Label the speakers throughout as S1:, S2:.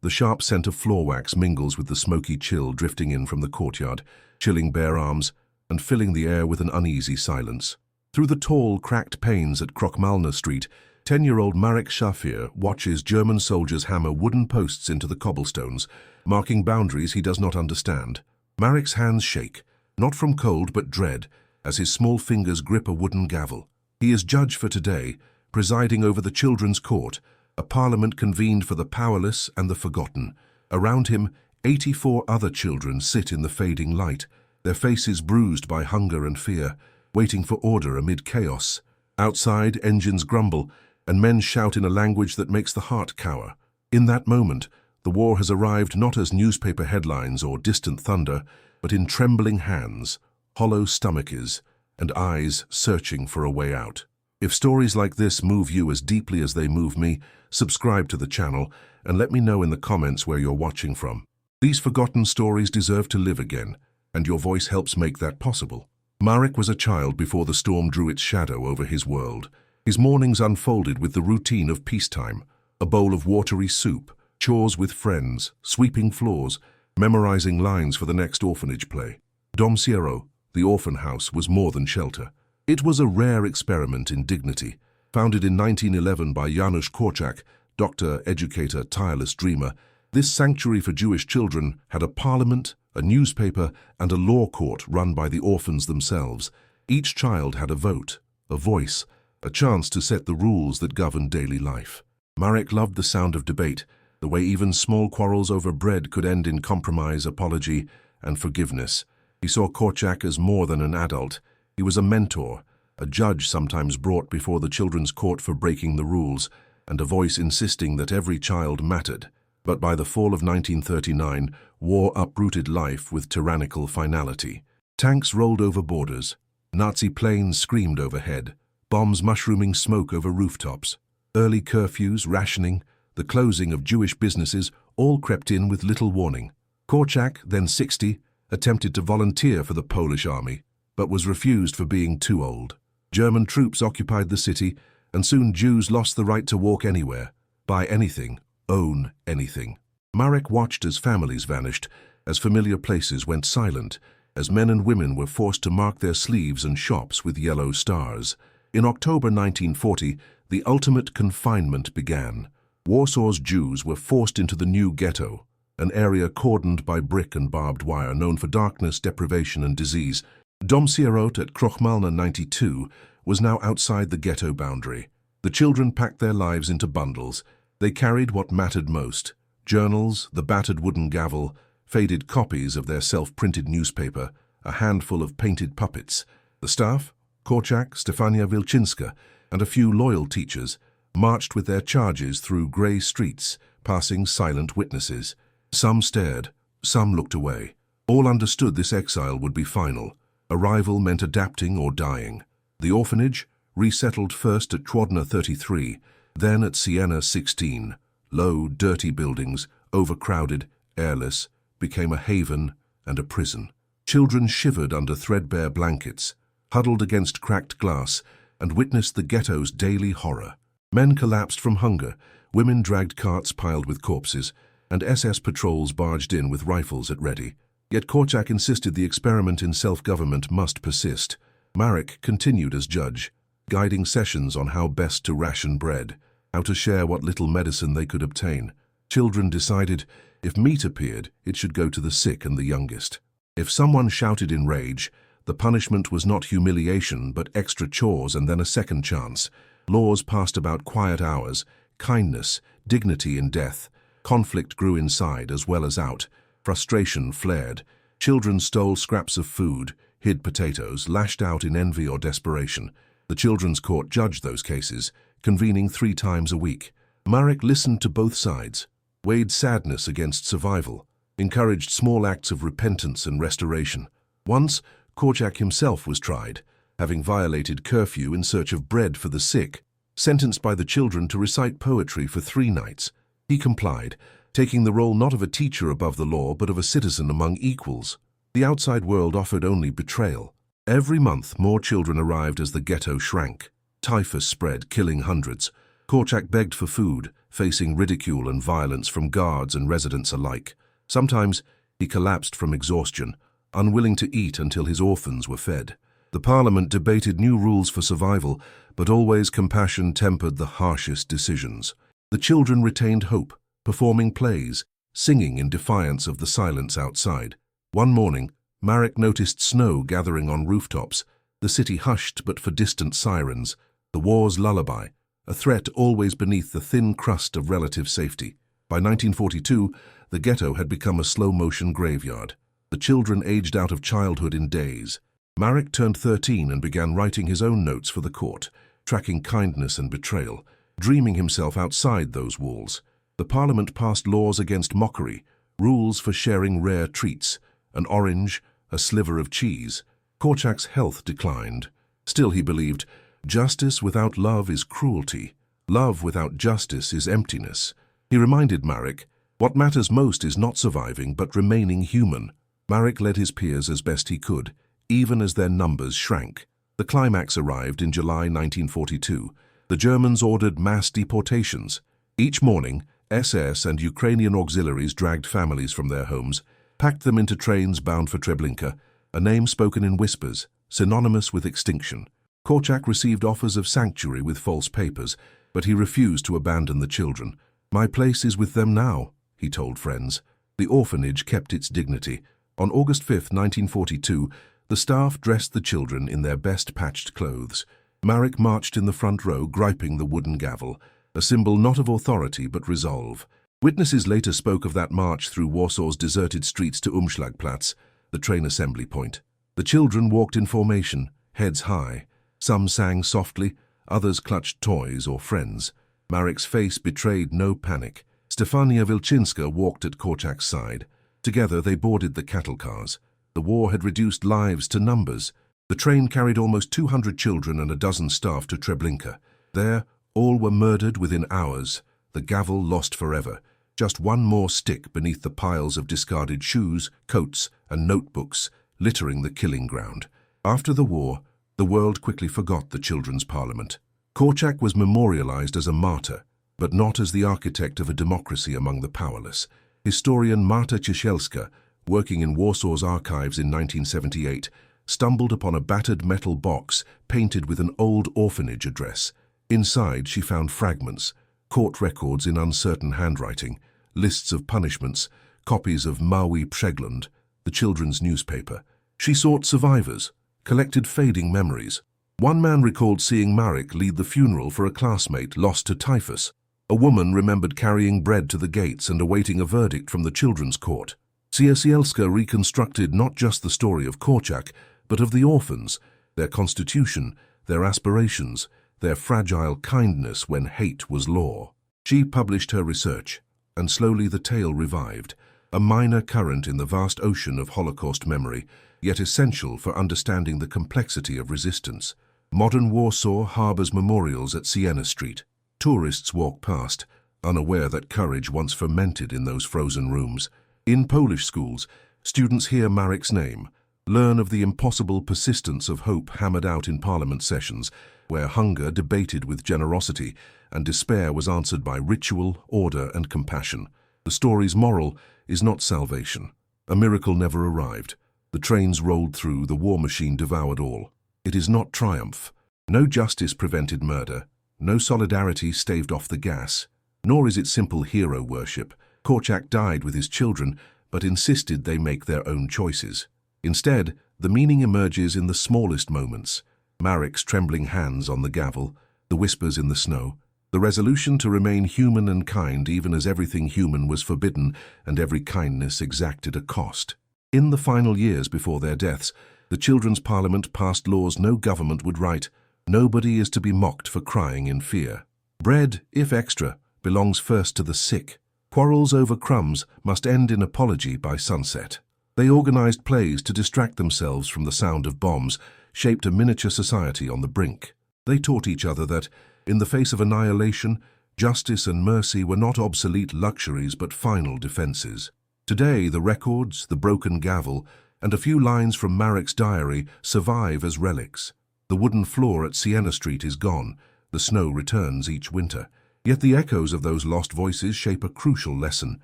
S1: The sharp scent of floor wax mingles with the smoky chill drifting in from the courtyard, chilling bare arms and filling the air with an uneasy silence. Through the tall, cracked panes at Krochmalna Street, 10-year-old Marek Shafir watches German soldiers hammer wooden posts into the cobblestones, marking boundaries he does not understand. Marek's hands shake, not from cold but dread, as his small fingers grip a wooden gavel. He is judge for today, presiding over the children's court, a parliament convened for the powerless and the forgotten. Around him, 84 other children sit in the fading light, their faces bruised by hunger and fear, waiting for order amid chaos. Outside, engines grumble, and men shout in a language that makes the heart cower. In that moment, the war has arrived not as newspaper headlines or distant thunder, but in trembling hands, hollow stomachs, and eyes searching for a way out. If stories like this move you as deeply as they move me, subscribe to the channel and let me know in the comments where you're watching from. These forgotten stories deserve to live again, and your voice helps make that possible. Marek was a child before the storm drew its shadow over his world. His mornings unfolded with the routine of peacetime, a bowl of watery soup, chores with friends, sweeping floors, memorizing lines for the next orphanage play. Dom Siero, the orphan house, was more than shelter. It was a rare experiment in dignity. Founded in 1911 by Janusz Korczak, doctor, educator, tireless dreamer, this sanctuary for Jewish children had a parliament, a newspaper, and a law court run by the orphans themselves. Each child had a vote, a voice, a chance to set the rules that governed daily life. Marek loved the sound of debate, the way even small quarrels over bread could end in compromise, apology, and forgiveness. He saw Korczak as more than an adult. He was a mentor, a judge sometimes brought before the children's court for breaking the rules, and a voice insisting that every child mattered. But by the fall of 1939, war uprooted life with tyrannical finality. Tanks rolled over borders. Nazi planes screamed overhead. Bombs mushrooming smoke over rooftops. Early curfews, rationing, the closing of Jewish businesses all crept in with little warning. Korczak, then 60, attempted to volunteer for the Polish army, but was refused for being too old. German troops occupied the city, and soon Jews lost the right to walk anywhere, buy anything, own anything. Marek watched as families vanished, as familiar places went silent, as men and women were forced to mark their sleeves and shops with yellow stars. In October 1940, the ultimate confinement began. Warsaw's Jews were forced into the new ghetto, an area cordoned by brick and barbed wire known for darkness, deprivation, and disease. Dom Siero at Krochmalna 92 was now outside the ghetto boundary. The children packed their lives into bundles. They carried what mattered most: journals, the battered wooden gavel, faded copies of their self-printed newspaper, a handful of painted puppets. The staff, Korczak, Stefania Wilczynska, and a few loyal teachers, marched with their charges through grey streets, passing silent witnesses. Some stared, some looked away. All understood this exile would be final. Arrival meant adapting or dying. The orphanage, resettled first at Twardna 33, then at Siena 16, low, dirty buildings, overcrowded, airless, became a haven and a prison. Children shivered under threadbare blankets, huddled against cracked glass, and witnessed the ghetto's daily horror. Men collapsed from hunger, women dragged carts piled with corpses, and SS patrols barged in with rifles at ready. Yet Korczak insisted the experiment in self-government must persist. Marek continued as judge, guiding sessions on how best to ration bread, how to share what little medicine they could obtain. Children decided, if meat appeared, it should go to the sick and the youngest. If someone shouted in rage, the punishment was not humiliation but extra chores and then a second chance. Laws passed about quiet hours, kindness, dignity in death. Conflict grew inside as well as out. Frustration flared. Children stole scraps of food, hid potatoes, lashed out in envy or desperation. The children's court judged those cases, convening 3 times a week. Marek listened to both sides, weighed sadness against survival, encouraged small acts of repentance and restoration. Once, Korczak himself was tried, having violated curfew in search of bread for the sick. Sentenced by the children to recite poetry for 3 nights, he complied, taking the role not of a teacher above the law but of a citizen among equals. The outside world offered only betrayal. Every month more children arrived as the ghetto shrank. Typhus spread, killing hundreds. Korczak begged for food, facing ridicule and violence from guards and residents alike. Sometimes he collapsed from exhaustion, unwilling to eat until his orphans were fed. The Parliament debated new rules for survival, but always compassion tempered the harshest decisions. The children retained hope, performing plays, singing in defiance of the silence outside. One morning, Marek noticed snow gathering on rooftops. The city hushed but for distant sirens, the war's lullaby, a threat always beneath the thin crust of relative safety. By 1942, the ghetto had become a slow-motion graveyard. The children aged out of childhood in days. Marek turned 13 and began writing his own notes for the court, tracking kindness and betrayal, dreaming himself outside those walls. The Parliament passed laws against mockery, rules for sharing rare treats, an orange, a sliver of cheese. Korczak's health declined. Still, he believed, justice without love is cruelty. Love without justice is emptiness. He reminded Marek, what matters most is not surviving but remaining human. Marek led his peers as best he could, even as their numbers shrank. The climax arrived in July 1942. The Germans ordered mass deportations. Each morning, SS and Ukrainian auxiliaries dragged families from their homes, packed them into trains bound for Treblinka, a name spoken in whispers, synonymous with extinction. Korczak received offers of sanctuary with false papers, but he refused to abandon the children. "My place is with them now," he told friends. The orphanage kept its dignity. On August 5, 1942, the staff dressed the children in their best patched clothes. Marek marched in the front row, griping the wooden gavel, a symbol not of authority but resolve. Witnesses later spoke of that march through Warsaw's deserted streets to Umschlagplatz, the train assembly point. The children walked in formation, heads high. Some sang softly, others clutched toys or friends. Marek's face betrayed no panic. Stefania Wilczynska walked at Korczak's side. Together they boarded the cattle cars. The war had reduced lives to numbers. The train carried almost 200 children and a dozen staff to Treblinka. There, all were murdered within hours, the gavel lost forever. Just one more stick beneath the piles of discarded shoes, coats, and notebooks littering the killing ground. After the war, the world quickly forgot the Children's Parliament. Korczak was memorialized as a martyr, but not as the architect of a democracy among the powerless. Historian Marta Ciesielska, working in Warsaw's archives in 1978, stumbled upon a battered metal box painted with an old orphanage address. Inside, she found fragments, court records in uncertain handwriting, lists of punishments, copies of Mały Przegląd, the children's newspaper. She sought survivors, collected fading memories. One man recalled seeing Marek lead the funeral for a classmate lost to typhus. A woman remembered carrying bread to the gates and awaiting a verdict from the children's court. Ciesielska reconstructed not just the story of Korczak, but of the orphans, their constitution, their aspirations, their fragile kindness when hate was law. She published her research, and slowly the tale revived, a minor current in the vast ocean of Holocaust memory, yet essential for understanding the complexity of resistance. Modern Warsaw harbors memorials at Siena Street. Tourists walk past, unaware that courage once fermented in those frozen rooms. In Polish schools, students hear Marek's name, learn of the impossible persistence of hope hammered out in parliament sessions, where hunger debated with generosity and despair was answered by ritual, order, and compassion. The story's moral is not salvation. A miracle never arrived. The trains rolled through, the war machine devoured all. It is not triumph. No justice prevented murder. No solidarity staved off the gas. Nor is it simple hero worship. Korczak died with his children, but insisted they make their own choices. Instead, the meaning emerges in the smallest moments. Marek's trembling hands on the gavel, the whispers in the snow, the resolution to remain human and kind even as everything human was forbidden and every kindness exacted a cost. In the final years before their deaths, the Children's Parliament passed laws no government would write. Nobody is to be mocked for crying in fear. Bread, if extra, belongs first to the sick. Quarrels over crumbs must end in apology by sunset. They organized plays to distract themselves from the sound of bombs, shaped a miniature society on the brink. They taught each other that, in the face of annihilation, justice and mercy were not obsolete luxuries but final defenses. Today, the records, the broken gavel, and a few lines from Marek's diary survive as relics. The wooden floor at Siena Street is gone. The snow returns each winter. Yet the echoes of those lost voices shape a crucial lesson.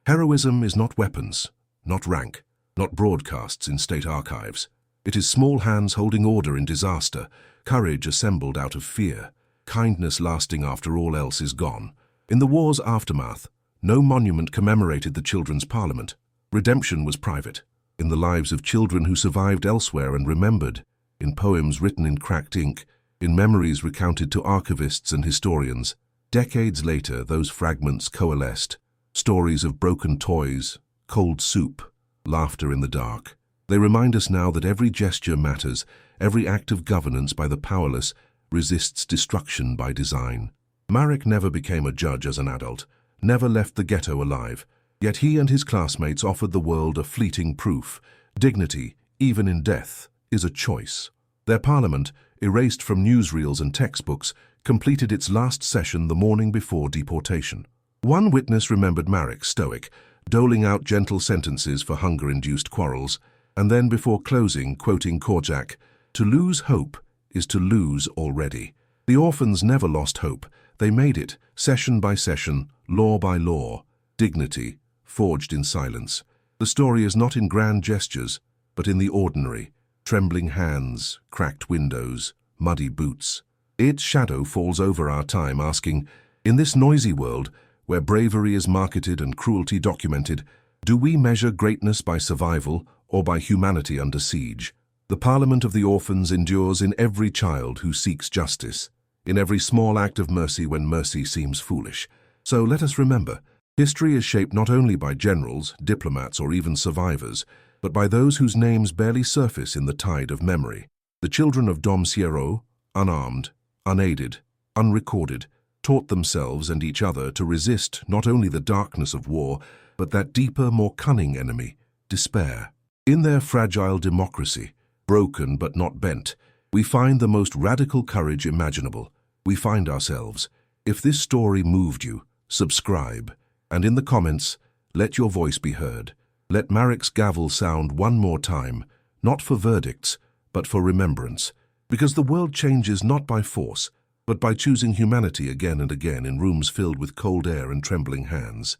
S1: Heroism is not weapons, not rank, not broadcasts in state archives. It is small hands holding order in disaster, courage assembled out of fear, kindness lasting after all else is gone. In the war's aftermath, no monument commemorated the Children's Parliament. Redemption was private, in the lives of children who survived elsewhere and remembered, in poems written in cracked ink, in memories recounted to archivists and historians. Decades later, those fragments coalesced, stories of broken toys, cold soup, laughter in the dark. They remind us now that every gesture matters, every act of governance by the powerless resists destruction by design. Marek never became a judge as an adult, never left the ghetto alive, yet he and his classmates offered the world a fleeting proof. Dignity, even in death, is a choice. Their parliament, erased from newsreels and textbooks, completed its last session the morning before deportation. One witness remembered Marek stoic, doling out gentle sentences for hunger-induced quarrels, and then before closing, quoting Korczak, "To lose hope is to lose already." The orphans never lost hope. They made it, session by session, law by law, dignity, forged in silence. The story is not in grand gestures, but in the ordinary, trembling hands, cracked windows, muddy boots. Its shadow falls over our time, asking, in this noisy world, where bravery is marketed and cruelty documented, do we measure greatness by survival or by humanity under siege? The Parliament of the Orphans endures in every child who seeks justice, in every small act of mercy when mercy seems foolish. So let us remember, history is shaped not only by generals, diplomats, or even survivors, but by those whose names barely surface in the tide of memory. The children of Dom Sierro, unarmed, unaided, unrecorded, taught themselves and each other to resist not only the darkness of war, but that deeper, more cunning enemy, despair. In their fragile democracy, broken but not bent, we find the most radical courage imaginable. We find ourselves. If this story moved you, subscribe, and in the comments, let your voice be heard. Let Marek's gavel sound one more time, not for verdicts, but for remembrance, because the world changes not by force, but by choosing humanity again and again in rooms filled with cold air and trembling hands.